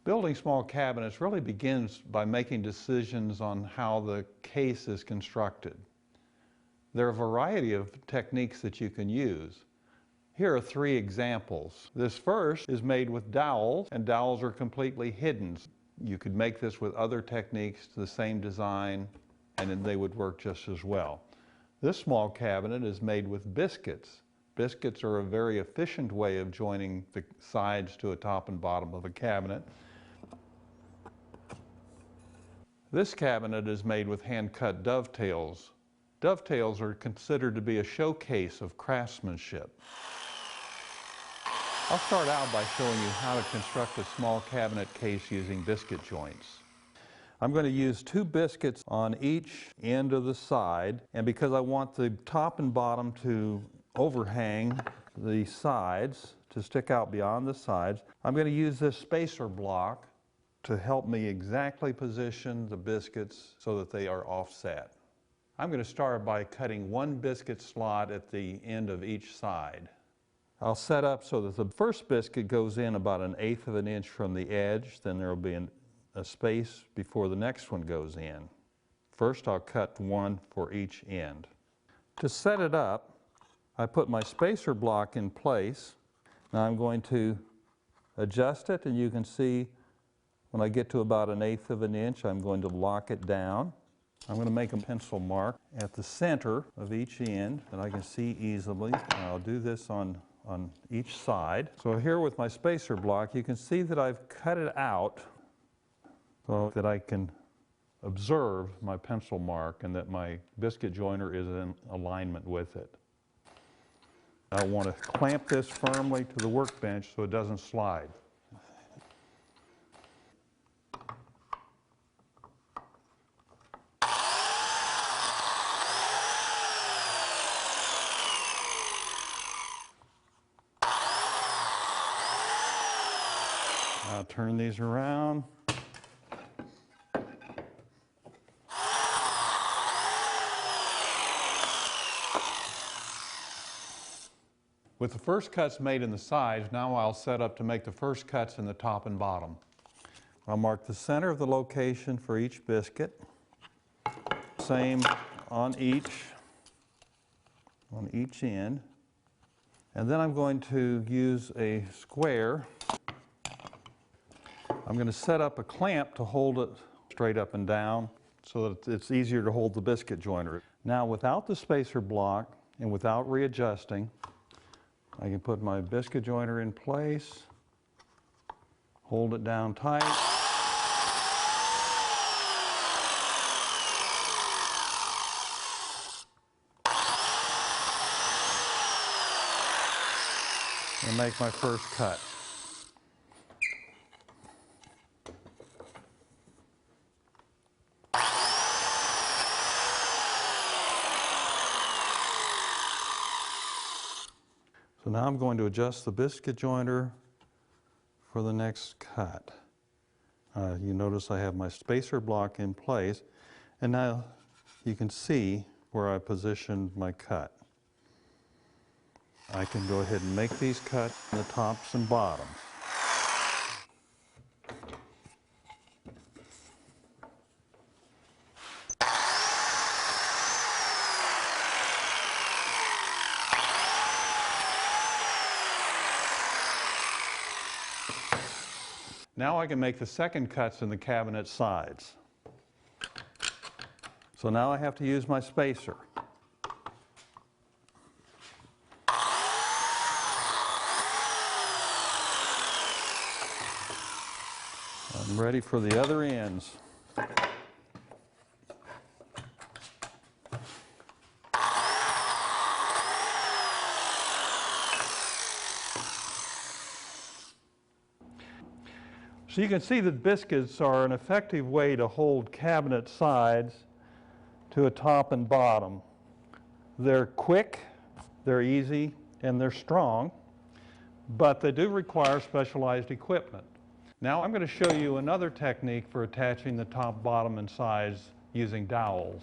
Building small cabinets really begins by making decisions on how the case is constructed. There are a variety of techniques that you can use. Here are 3 examples. This first is made with dowels, and dowels are completely hidden. You could make this with other techniques, the same design, and then they would work just as well. This small cabinet is made with biscuits. Biscuits are a very efficient way of joining the sides to a top and bottom of a cabinet. This cabinet is made with hand-cut dovetails. Dovetails are considered to be a showcase of craftsmanship. I'll start out by showing you how to construct a small cabinet case using biscuit joints. I'm going to use 2 biscuits on each end of the side, and because I want the top and bottom to overhang the sides, to stick out beyond the sides, I'm going to use this spacer block to help me exactly position the biscuits so that they are offset. I'm going to start by cutting 1 biscuit slot at the end of each side. I'll set up so that the first biscuit goes in about 1/8 of an inch from the edge, then there will be a space before the next one goes in. First I'll cut 1 for each end. To set it up, I put my spacer block in place. Now I'm going to adjust it, and you can see when I get to about 1/8 of an inch, I'm going to lock it down. I'm going to make a pencil mark at the center of each end that I can see easily. And I'll do this on each side. So here with my spacer block, you can see that I've cut it out so that I can observe my pencil mark and that my biscuit joiner is in alignment with it. I want to clamp this firmly to the workbench so it doesn't slide. I'll turn these around. With the first cuts made in the sides, now I'll set up to make the first cuts in the top and bottom. I'll mark the center of the location for each biscuit. Same on each end. And then I'm going to use a square. I'm going to set up a clamp to hold it straight up and down so that it's easier to hold the biscuit joiner. Now without the spacer block and without readjusting, I can put my biscuit joiner in place, hold it down tight, and make my first cut. So now I'm going to adjust the biscuit joiner for the next cut. You notice I have my spacer block in place, and now you can see where I positioned my cut. I can go ahead and make these cuts in the tops and bottoms. Now I can make the second cuts in the cabinet sides. So now I have to use my spacer. I'm ready for the other ends. So you can see that biscuits are an effective way to hold cabinet sides to a top and bottom. They're quick, they're easy, and they're strong, but they do require specialized equipment. Now I'm going to show you another technique for attaching the top, bottom, and sides using dowels.